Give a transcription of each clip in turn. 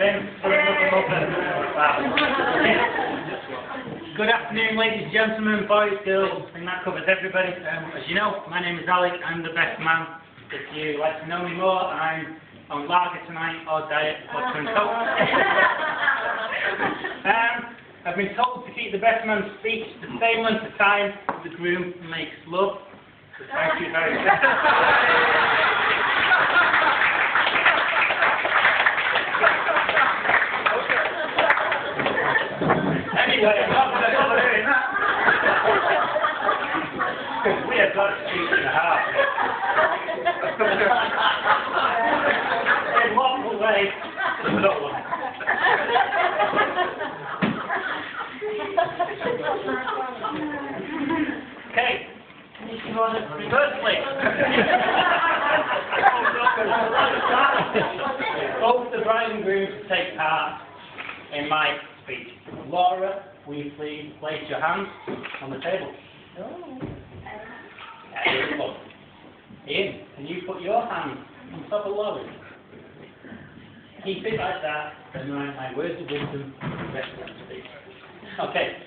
Good afternoon, ladies and gentlemen, boys, girls, I think that covers everybody. As you know, my name is Alec, I'm the best man. If you'd like to know me more, I'm on lager tonight, or diet, or twin coke. I've been told to keep the best man's speech the same length of time the groom makes love. So thank you very much. Anyway, I'm not going to bother doing that. Because we have got a speech and a half. They walk away to no one. Okay. Firstly, both the bride and groom take part in my speech. Laura, will you please place your hands on the table? Ian, can you put your hand on top of Laura's? Keep it like that, and my words of wisdom rest on the speech. Okay.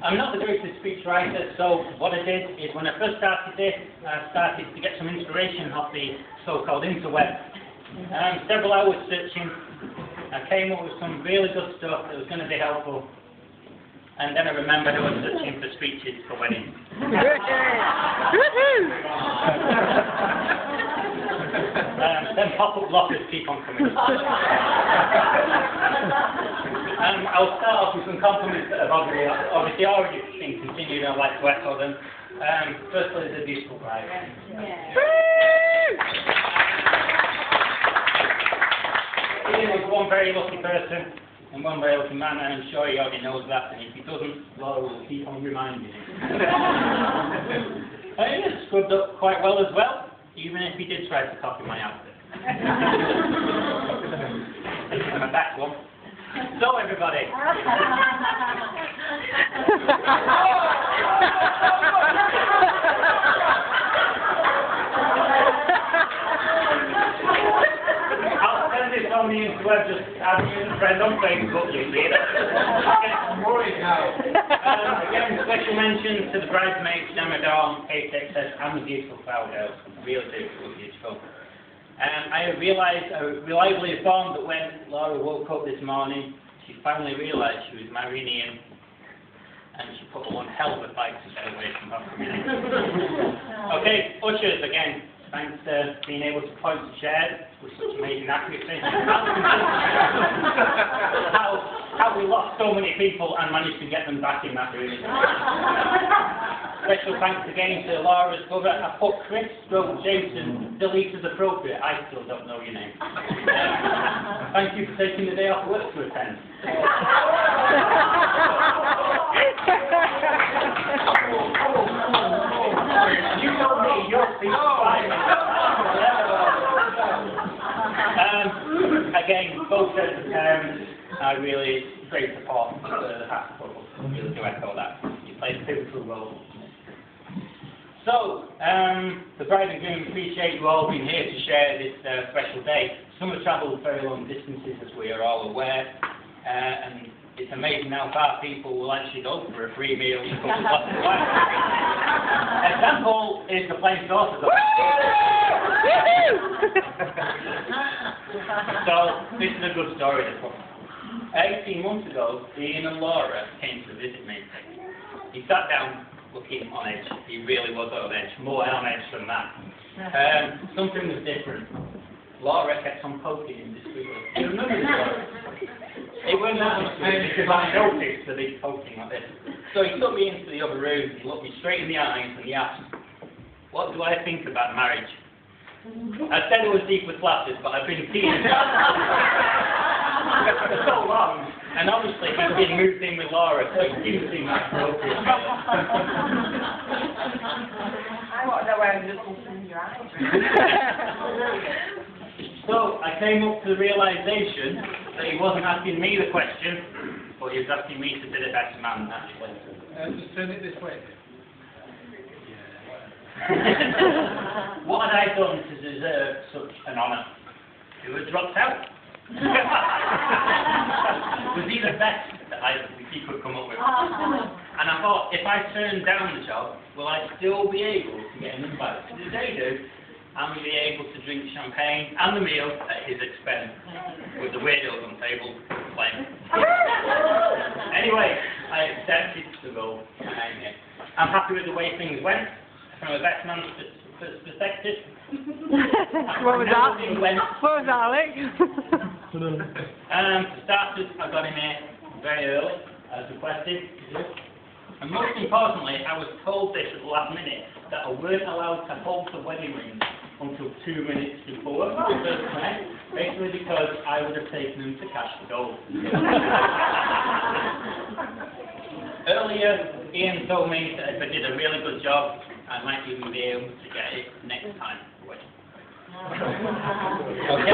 I'm not the greatest speech writer, so what I did is when I first started this, I started to get some inspiration off the so-called interweb. Several hours searching, I came up with some really good stuff that was going to be helpful. And then I remembered I was searching for speeches for weddings. Then pop-up blockers keep on coming. I'll start off with some compliments that have obviously already been continued, and I'd like to echo them. Firstly, the beautiful bride. Ian was one very lucky person and one very lucky man, and I'm sure he already knows that, and if he doesn't, Laura will keep on reminding him. He has scrubbed up quite well as well, even if he did try to copy my outfit. And my back one. So everybody. I'll send this on the interweb, just add me as a friend on Facebook, you see it. I'm worried now. Again, special mention to the bridesmaids, Gemma Dawn, Kate Excess, and the beautiful flower girls. Really beautiful. I reliably informed that when Laura woke up this morning, she finally realised she was marrying Ian, and she put one hell of a fight to get away from her. Okay, ushers again. Thanks for being able to point to chairs with such amazing accuracy. How we lost so many people and managed to get them back in that room. Special thanks again to Laura's cover. I put Chris, Jason, delete as appropriate. I still don't know your name. Thank you for taking the day off work to attend. You told me your speech was fine. Again, both sets of parents are really great support for the half couple. Really do echo that. You played a pivotal role. So, the bride and groom appreciate you all being here to share this special day. Some have travelled very long distances, as we are all aware, and it's amazing how far people will actually go for a free meal and a couple of glasses of wine. Example is the plain sauces. So, this is a good story. 18 months ago, Ian and Laura came to visit me. He sat down looking on edge. He really was on edge, more on edge than that. Something was different. Laura kept on poking him discreetly. Do you remember this story? It wasn't that much because I noticed that he's poking like this. So he took me into the other room, he looked me straight in the eyes and he asked, "What do I think about marriage?" I said it was deep with glasses, but I've been seeing for so long, and obviously he's been moved in with Laura, so it didn't seem that appropriate. I want to know where I'm just looking in your eyes. So I came up to the realisation that he wasn't asking me the question, but he was asking me to be the best man, actually. Just turn it this way. What had I done to deserve such an honour? Who had dropped out? Was he the best that he could come up with? And I thought, if I turn down the job, will I still be able to get an invite to the day do and be able to drink champagne and the meal at his expense with the weirdos on table playing? Anyway, I accepted the role and I'm here. I'm happy with the way things went from a best man's perspective. What was that? What was that, Alex? For starters, I got him here very early, as requested. And most importantly, I was told this at the last minute, that I weren't allowed to hold the wedding ring until 2 minutes before the first night, basically because I would have taken him to cash the gold. Earlier, Ian told me that if I did a really good job, I might even be able to get it next time. Okay.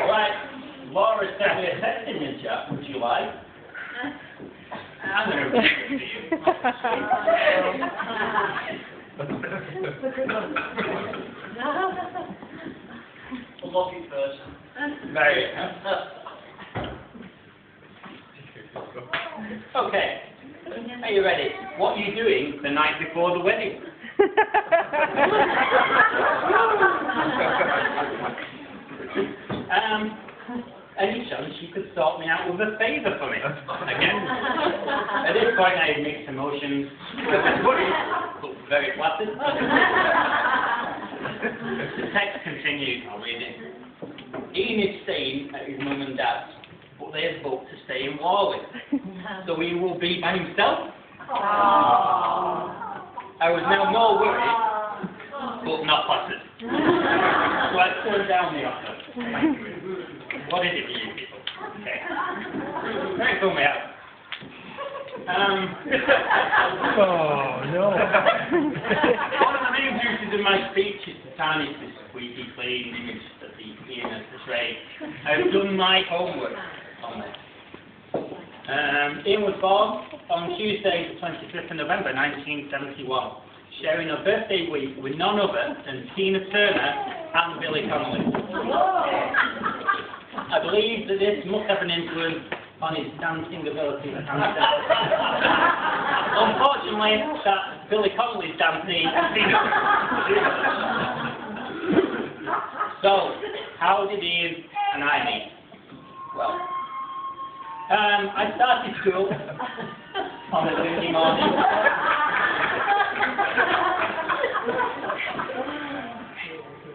Right, Laura said we're testing your chat. Would you like? I'm going to read it to you. Lucky person. Very good. Okay. Are you ready? What are you doing the night before the wedding? Any chance you could sort me out with a favour for me? Again. At this point I had mixed emotions. But very flattered. The text continued. I'll read it. Ian is staying at his mum and dad's, but they have booked to stay in Warwick. So he will be by himself. I was now more worried, but not flattered. So I turned down the offer. What is it for you people? Okay. Don't pull me out. Oh, no. One of the main duties of my speech is to tarnish this squeaky clean image that the Ian has portrayed. I've done my homework on this. Ian was born on Tuesday, the 25th of November, 1971, sharing a birthday week with none other than Tina Turner and Billy Connolly. I believe that this must have an influence on his dancing ability. Unfortunately, that Billy Connolly's dancing. So, how did Ian and I meet? Well, I started school on a Sunday morning.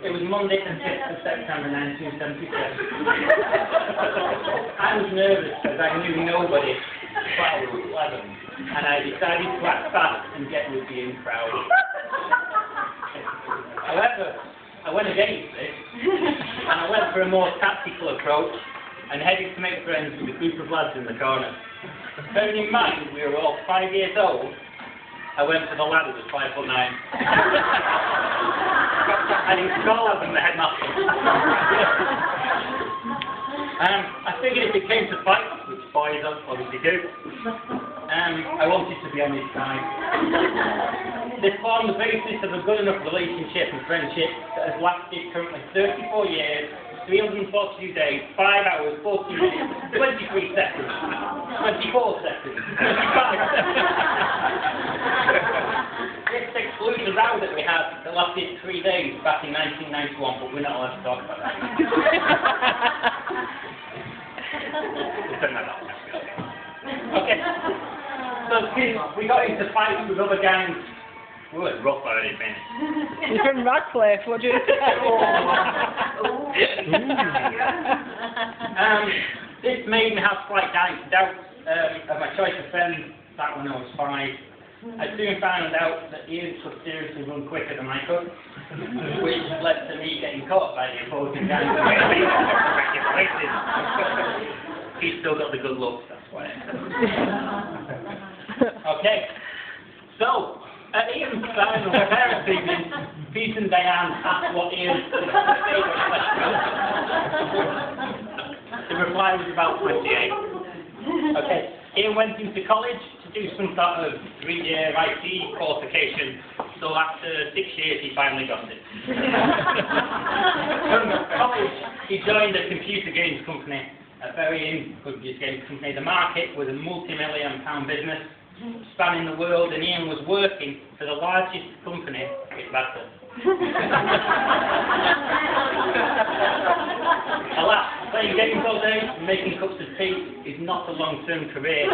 It was Monday the 5th of September 1977. I was nervous as I knew nobody but I was 11, and I decided to act fast and get with the in crowd. However, I went against this, and I went for a more tactical approach and headed to make friends with a group of lads in the corner. Bearing in mind we were all 5 years old, I went for the lad who was 5'9". And he was taller than the headmaster. I figured if it came to fight, which boys obviously do, I wanted to be on his side. This formed the basis of a good enough relationship and friendship that has lasted currently 34 years, 342 days, 5 hours, 40 minutes, 23 seconds, 24 seconds, 25 seconds. This excludes a row that we had that lasted 3 days back in 1991, but we're not allowed to talk about that. Okay. So we got into fights with other gangs. We were rough already, man. You're from Radcliffe, what do you say? This made me have slight doubts of my choice of friends back when I was 5. I soon found out that Ian could seriously run quicker than I could, which led to me getting caught by the opposing gang. He's still got the good looks, that's why. Okay, so at Ian's final parents' evening, Pete and Diane asked what Ian's favourite question. The reply was about 28. Okay, Ian went into college to do some sort of 3-year IT qualification, so after 6 years he finally got it. he joined a computer games company, a very computer games company. The market was a multi-million-pound business spanning the world, and Ian was working for the largest company in Bradford. Alas, playing games all day and making cups of tea is not a long-term career.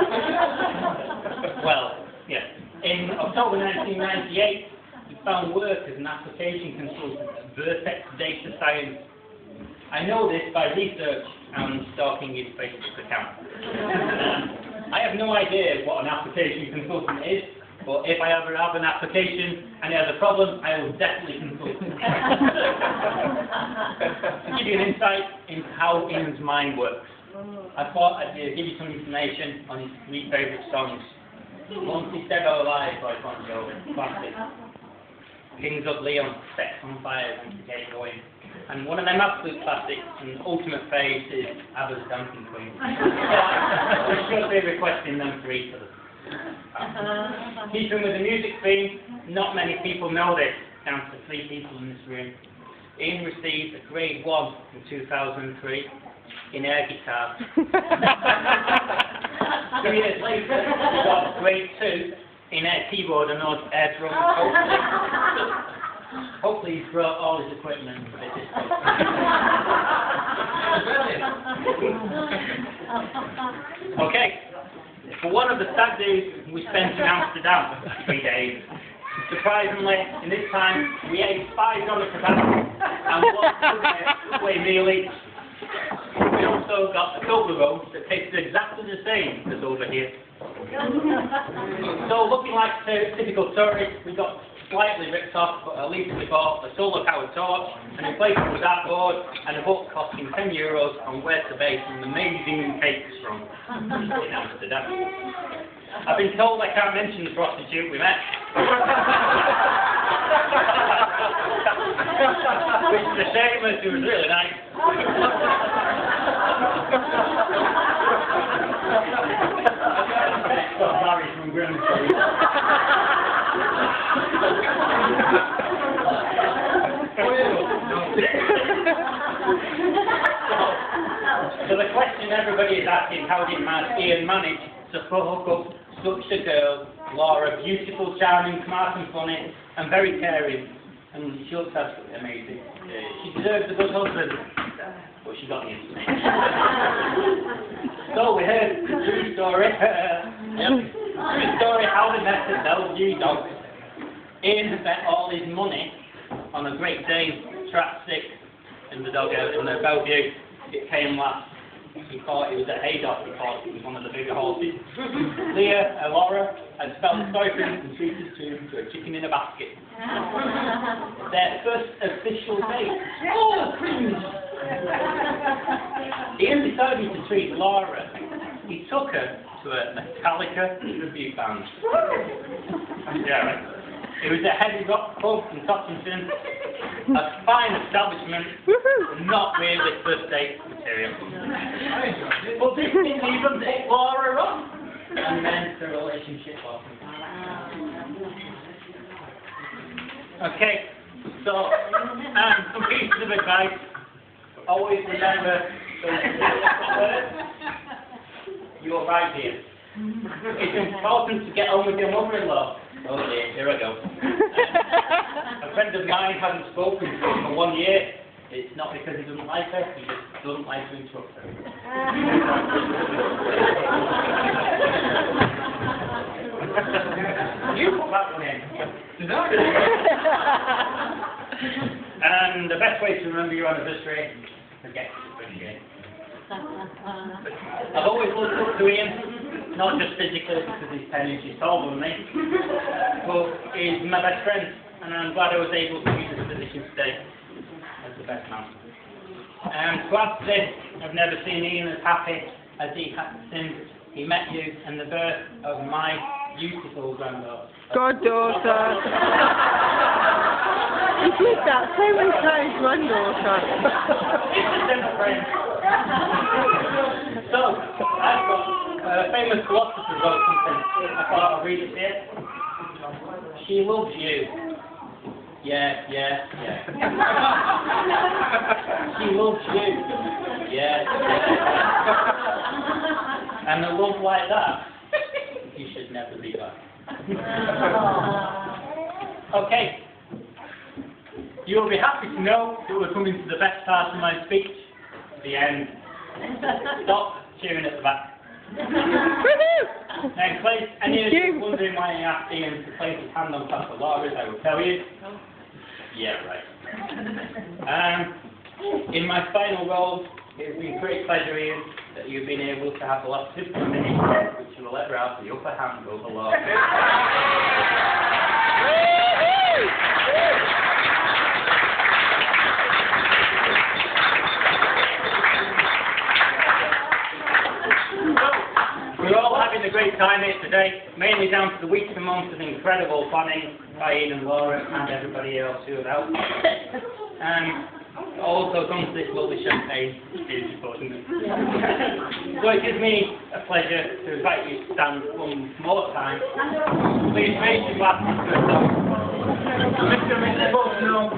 Well, yeah. In October 1998, he found work as an application consultant at Vertex Data Science. I know this by research and stalking his Facebook account. I have no idea what an application consultant is, but if I ever have an application and it has a problem, I will definitely consult. To give you an insight into how Ian's mind works, I thought I'd give you some information on his 3 favourite songs. Once He's Dead or Alive by Bon Jovi, classic. Kings of Leon, Sex on Fire, and Get Going. And one of them absolute classics and ultimate faves is ABBA's Dancing Queen. We should be requesting them for each other. Keeping with the music theme, not many people know this, down to 3 people in this room. Ian received a grade 1 in 2003 in air guitar. 2 years later, he got grade 2 in air keyboard and air drum. Hopefully he's brought all his equipment for this. Okay, for one of the stag days we spent in Amsterdam, 3 days. Surprisingly, in this time, we ate 5 doner kebabs and 1 Subway meal each. We also got the Toblerone that tasted exactly the same as over here. So looking like typical tourists, we got slightly ripped off, but at least we bought a solar-powered torch, and replaced it with dartboard, and a book costing €10 on where to bake some amazing cakes from in Amsterdam. I've been told I can't mention the prostitute we met. Which is a shame, as she was really nice. Got Barry from Grimsby. So the question everybody is asking, how did Ian manage to hook up such a girl, Laura, beautiful, charming, smart and funny, and very caring, and she looks absolutely amazing. She deserves a good husband, but she got the information. So we heard the true story. True story how they met to sell new dogs. Ian had bet all his money on a Great Dane, Trap 6, in the dog out in the Bellevue. It came last. He thought it was a Haydock, he thought it was one of the bigger horses. Leah and Laura had spelled the boyfriend and treated to a chicken in a basket. Their first official date. Oh, cringe! Ian decided to treat Laura. He took her to a Metallica tribute band. Yeah, right. It was a heavy rock pub in Tottenham, a fine establishment, not really first date material. But this didn't even take Laura on, and then the relationship blossomed. Okay, so some pieces of advice. Always remember you are right here. It's important to get on with your mother-in-law. Oh dear, here I go. A friend of mine hasn't spoken to her for 1 year. It's not because he doesn't like her, he just doesn't like to interrupt her. You put that one in. And the best way to remember your anniversary is to forget to appreciate. I've always looked up to Ian, not just physically because he's 10 inches taller than me, but he's my best friend, and I'm glad I was able to use this position today as the best man. To add to this, I've never seen Ian as happy as he has since he met you and the birth of my beautiful granddaughter. Goddaughter. You did that so many times, granddaughter. So, I've got a famous philosopher wrote something. I thought I'd read it here. She loves you. Yeah. She loves you. Yeah. And a love like that, you should never be back. Okay. You'll be happy to know that we're coming to the best part of my speech, the end. Stop cheering at the back. Now, in case any of you are wondering why I asked Ian to place his hand on Pastor Laura's, I will tell you. Yeah, right. In my final role, it's been a great pleasure, Ian, that you've been able to have the last 15 minutes, which you will ever have the upper hand over Laura. We're all having a great time here today, mainly down to the weeks and months of incredible planning by Ian and Laura and everybody else who have helped. Also comes this lovely champagne, is important. So it gives me a pleasure to invite you to stand one more time. Please raise your glasses to a song. Mr. Wolstenholme.